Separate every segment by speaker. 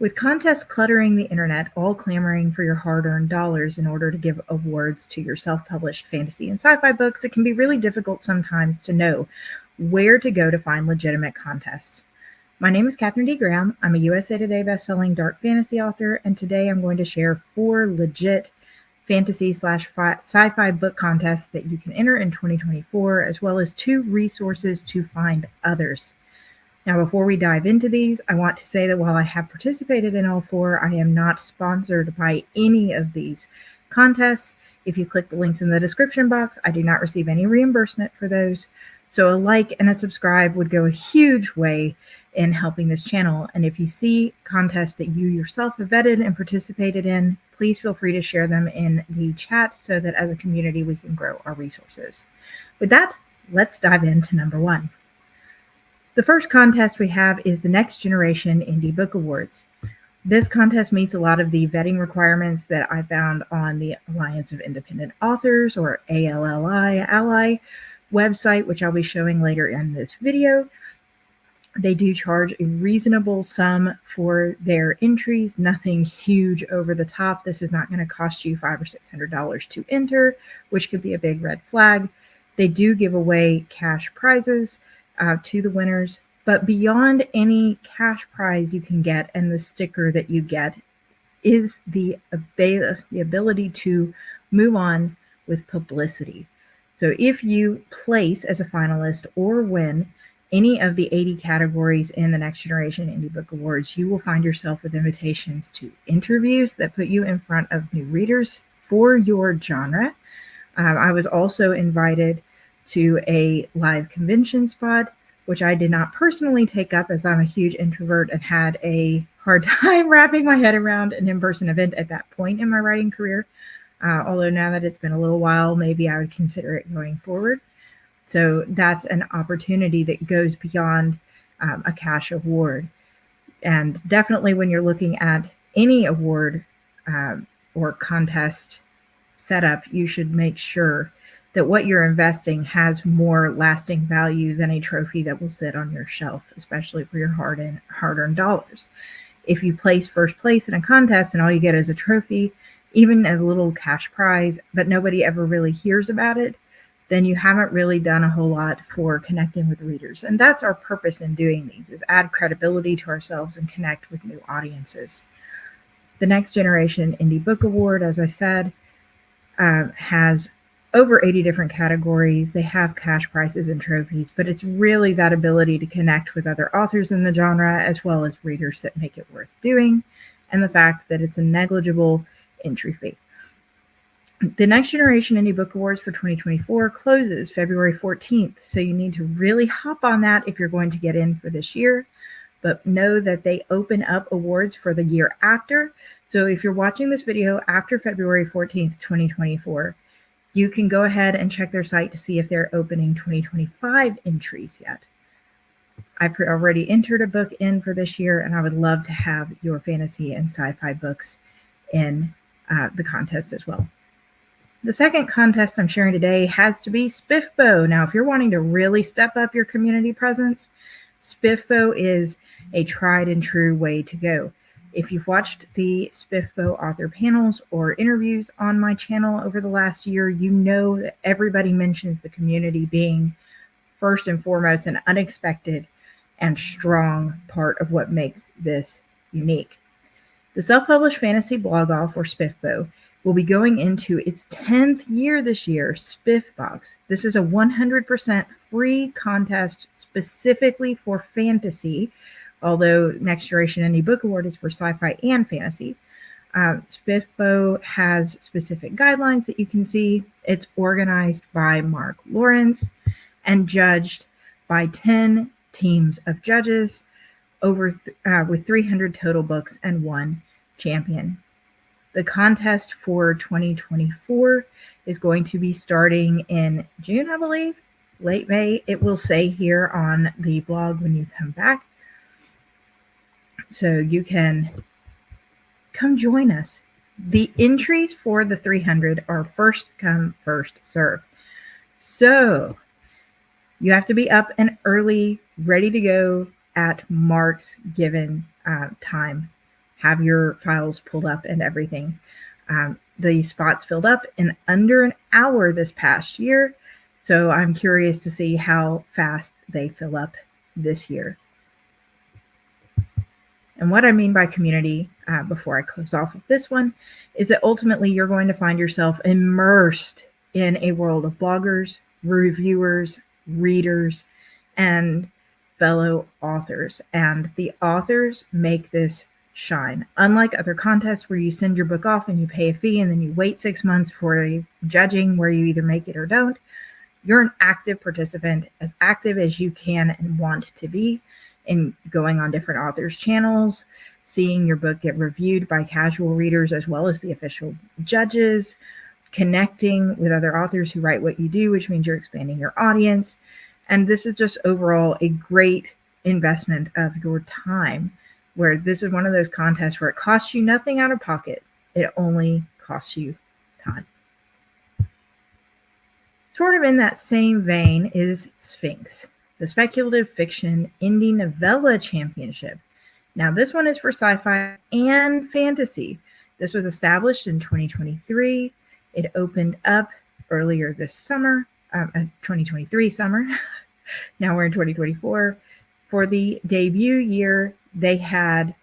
Speaker 1: With contests cluttering the internet, all clamoring for your hard-earned dollars in order to give awards to your self-published fantasy and sci-fi books, it can be really difficult sometimes to know where to go to find legitimate contests. My name is Katherine D. Graham. I'm a USA Today bestselling dark fantasy author, and today I'm going to share 4 legit fantasy/sci-fi book contests that you can enter in 2024, as well as 2 resources to find others. Now, before we dive into these, I want to say that while I have participated in all 4, I am not sponsored by any of these contests. If you click the links in the description box, I do not receive any reimbursement for those. So a like and a subscribe would go a huge way in helping this channel. And if you see contests that you yourself have vetted and participated in, please feel free to share them in the chat so that as a community we can grow our resources. With that, let's dive into number 1. The first contest we have is the Next Generation Indie Book Awards. This contest meets a lot of the vetting requirements that I found on the Alliance of Independent Authors, or ALLI website, which I'll be showing later in this video. They do charge a reasonable sum for their entries, nothing huge over the top. This is not going to cost you $500 or $600 to enter, which could be a big red flag. They do give away cash prizes to the winners, but beyond any cash prize you can get and the sticker that you get is the ability to move on with publicity. So if you place as a finalist or win any of the 80 categories in the Next Generation Indie Book Awards, you will find yourself with invitations to interviews that put you in front of new readers for your genre. I was also invited to a live convention spot, which I did not personally take up as I'm a huge introvert and had a hard time wrapping my head around an in-person event at that point in my writing career. Although now that it's been a little while, maybe I would consider it going forward. So that's an opportunity that goes beyond a cash award. And definitely when you're looking at any award or contest setup, you should make sure that what you're investing has more lasting value than a trophy that will sit on your shelf, especially for your hard-earned dollars. If you place first place in a contest and all you get is a trophy, even a little cash prize, but nobody ever really hears about it, then you haven't really done a whole lot for connecting with readers. And that's our purpose in doing these, is add credibility to ourselves and connect with new audiences. The Next Generation Indie Book Award, as I said, has over 80 different categories. They have cash prizes and trophies, but it's really that ability to connect with other authors in the genre as well as readers that make it worth doing, and the fact that it's a negligible entry fee. The Next Generation Indie Book Awards for 2024 closes February 14th, so you need to really hop on that if you're going to get in for this year. But know that they open up awards for the year after. So if you're watching this video after February 14th, 2024, you can go ahead and check their site to see if they're opening 2025 entries yet. I've already entered a book in for this year, and I would love to have your fantasy and sci-fi books in the contest as well. The second contest I'm sharing today has to be Spiffbo. Now, if you're wanting to really step up your community presence, Spiffbo is a tried and true way to go. If you've watched the Spiffbo author panels or interviews on my channel over the last year, you know that everybody mentions the community being first and foremost an unexpected and strong part of what makes this unique. The self-published fantasy blog off, or Spiffbo, will be going into its 10th year this year, Spiffbox. This is a 100% free contest specifically for fantasy, although Next Generation Indie Book Award is for sci-fi and fantasy. Spiffbo has specific guidelines that you can see. It's organized by Mark Lawrence and judged by 10 teams of judges with 300 total books and 1 champion. The contest for 2024 is going to be starting in June, I believe, late May. It will say here on the blog when you come back. So you can come join us. The entries for the 300 are first come, first serve. So you have to be up and early, ready to go at Mark's given time. have your files pulled up and everything. The spots filled up in under an hour this past year. So I'm curious to see how fast they fill up this year. And what I mean by community, before I close off with this one, is that ultimately you're going to find yourself immersed in a world of bloggers, reviewers, readers, and fellow authors. And the authors make this shine. Unlike other contests where you send your book off and you pay a fee and then you wait 6 months for a judging where you either make it or don't, you're an active participant, as active as you can and want to be, in going on different authors' channels, seeing your book get reviewed by casual readers as well as the official judges, connecting with other authors who write what you do, which means you're expanding your audience. And this is just overall a great investment of your time, where this is one of those contests where it costs you nothing out of pocket. It only costs you time. Sort of in that same vein is Sphinx, the Speculative Fiction Indie Novella Championship. Now, this one is for sci-fi and fantasy. This was established in 2023. It opened up earlier this summer, 2023 summer. Now we're in 2024. For the debut year, they had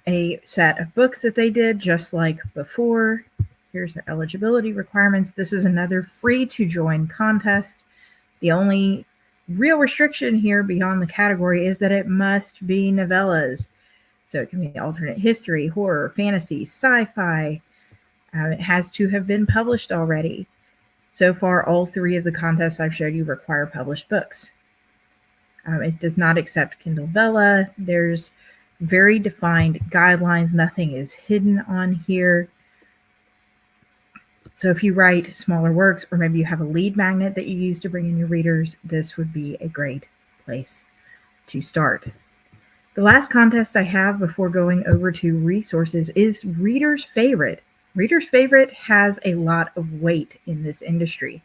Speaker 1: a set of books that they did just like before. Here's the eligibility requirements. This is another free to join contest. The only real restriction here beyond the category is that it must be novellas. So it can be alternate history, horror, fantasy, sci-fi. It has to have been published already. So far, all three of the contests I've showed you require published books. It does not accept Kindle Vella. There's very defined guidelines. Nothing is hidden on here. So if you write smaller works, or maybe you have a lead magnet that you use to bring in your readers, this would be a great place to start. The last contest I have before going over to resources is Reader's Favorite. Reader's Favorite has a lot of weight in this industry.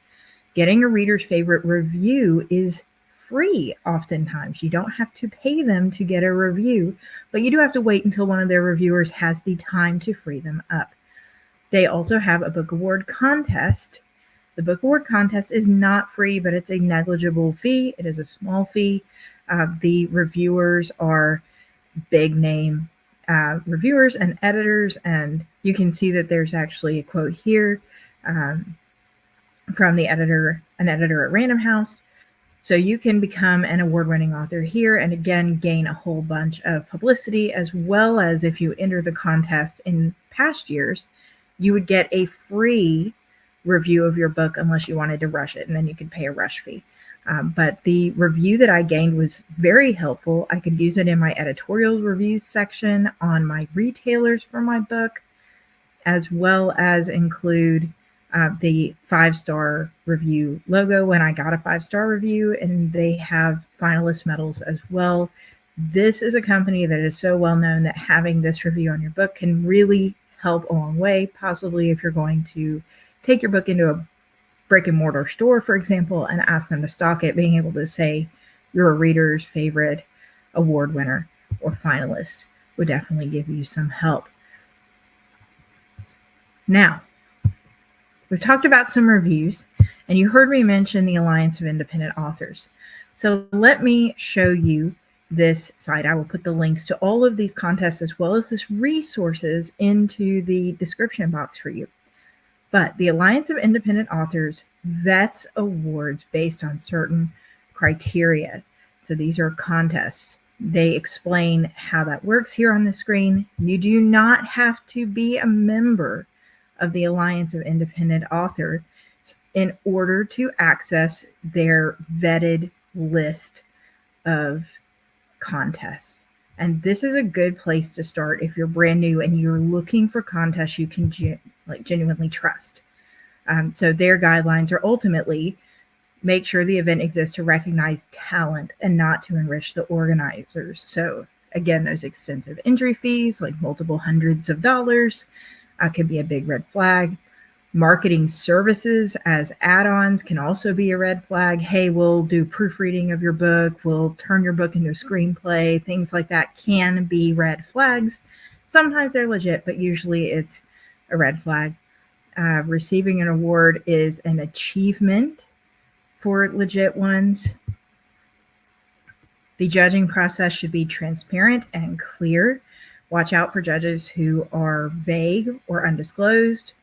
Speaker 1: Getting a Reader's Favorite review is free oftentimes. You don't have to pay them to get a review, but you do have to wait until one of their reviewers has the time to free them up. They also have a book award contest. The book award contest is not free, but it's a negligible fee. It is a small fee. The reviewers are big name reviewers and editors, and you can see that there's actually a quote here from the editor, an editor at Random House. So you can become an award-winning author here and again gain a whole bunch of publicity, as well as if you enter the contest in past years, you would get a free review of your book unless you wanted to rush it, and then you could pay a rush fee. But the review that I gained was very helpful. I could use it in my editorial reviews section on my retailers for my book, as well as include the 5-star review logo when I got a 5-star review, and they have finalist medals as well. This is a company that is so well known that having this review on your book can really help a long way. Possibly if you're going to take your book into a brick and mortar store, for example, and ask them to stock it, being able to say you're a Reader's Favorite award winner or finalist would definitely give you some help. Now, we've talked about some reviews, and you heard me mention the Alliance of Independent Authors. So let me show you this site. I will put the links to all of these contests as well as this resources into the description box for you. But the Alliance of Independent Authors vets awards based on certain criteria. So these are contests. They explain how that works here on the screen. You do not have to be a member of the Alliance of Independent Authors in order to access their vetted list of contests. And this is a good place to start if you're brand new and you're looking for contests you can genuinely trust. So their guidelines are ultimately make sure the event exists to recognize talent and not to enrich the organizers. So again, those extensive entry fees, like multiple hundreds of dollars, could be a big red flag. Marketing services as add-ons can also be a red flag. Hey, we'll do proofreading of your book, we'll turn your book into a screenplay. Things like that can be red flags. Sometimes they're legit, but usually it's a red flag. Receiving an award is an achievement for legit ones. The judging process should be transparent and clear. Watch out for judges who are vague or undisclosed.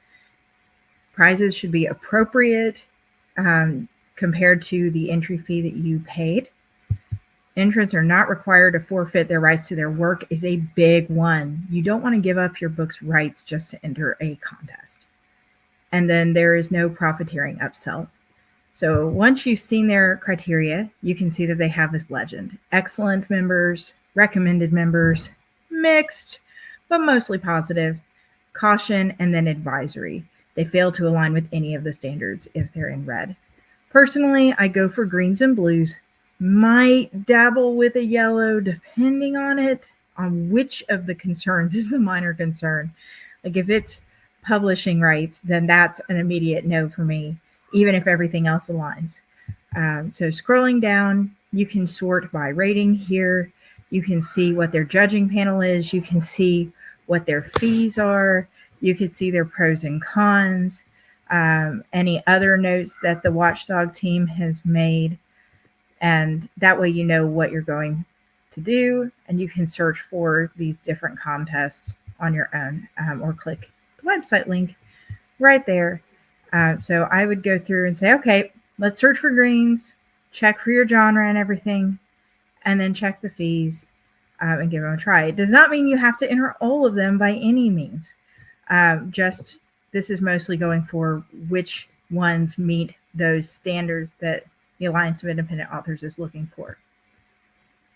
Speaker 1: Prizes should be appropriate compared to the entry fee that you paid. Entrants are not required to forfeit their rights to their work is a big one. You don't want to give up your book's rights just to enter a contest. And then there is no profiteering upsell. So once you've seen their criteria, you can see that they have this legend. Excellent members, recommended members, mixed, but mostly positive, caution, and then advisory. They fail to align with any of the standards if they're in red. Personally, I go for greens and blues. Might dabble with a yellow depending on which of the concerns is the minor concern. Like if it's publishing rights, then that's an immediate no for me, even if everything else aligns. So scrolling down, you can sort by rating here. You can see what their judging panel is. You can see what their fees are. You can see their pros and cons, any other notes that the Watchdog team has made. And that way you know what you're going to do, and you can search for these different contests on your own, or click the website link right there. So I would go through and say, okay, let's search for greens, check for your genre and everything, and then check the fees and give them a try. It does not mean you have to enter all of them by any means. Just this is mostly going for which ones meet those standards that the Alliance of Independent Authors is looking for.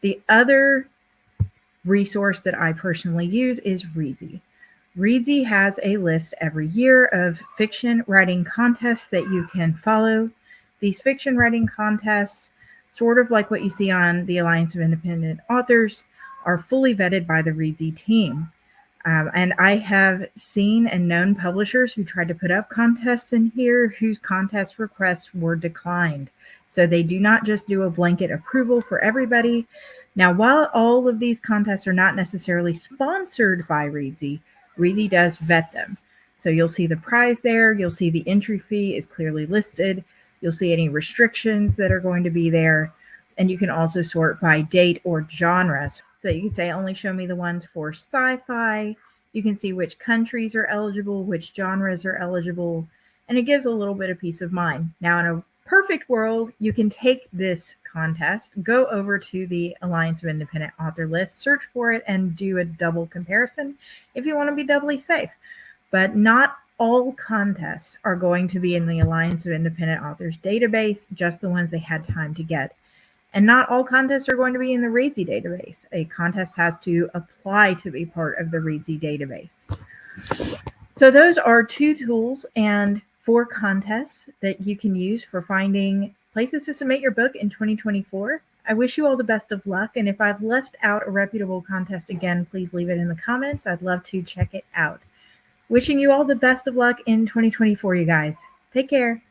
Speaker 1: The other resource that I personally use is Reedsy. Reedsy has a list every year of fiction writing contests that you can follow. These fiction writing contests, sort of like what you see on the Alliance of Independent Authors, are fully vetted by the Reedsy team. And I have seen and known publishers who tried to put up contests in here whose contest requests were declined. So they do not just do a blanket approval for everybody. Now, while all of these contests are not necessarily sponsored by Reedsy, Reedsy does vet them. So you'll see the prize there. You'll see the entry fee is clearly listed. You'll see any restrictions that are going to be there. And you can also sort by date or genres. So you can say, only show me the ones for sci-fi. You can see which countries are eligible, which genres are eligible, and it gives a little bit of peace of mind. Now, in a perfect world, you can take this contest, go over to the Alliance of Independent Author list, search for it, and do a double comparison if you want to be doubly safe. But not all contests are going to be in the Alliance of Independent Authors database, just the ones they had time to get. And not all contests are going to be in the Reedsy database. A contest has to apply to be part of the Reedsy database. So those are 2 tools and 4 contests that you can use for finding places to submit your book in 2024. I wish you all the best of luck. And if I've left out a reputable contest again, please leave it in the comments. I'd love to check it out. Wishing you all the best of luck in 2024, you guys. Take care.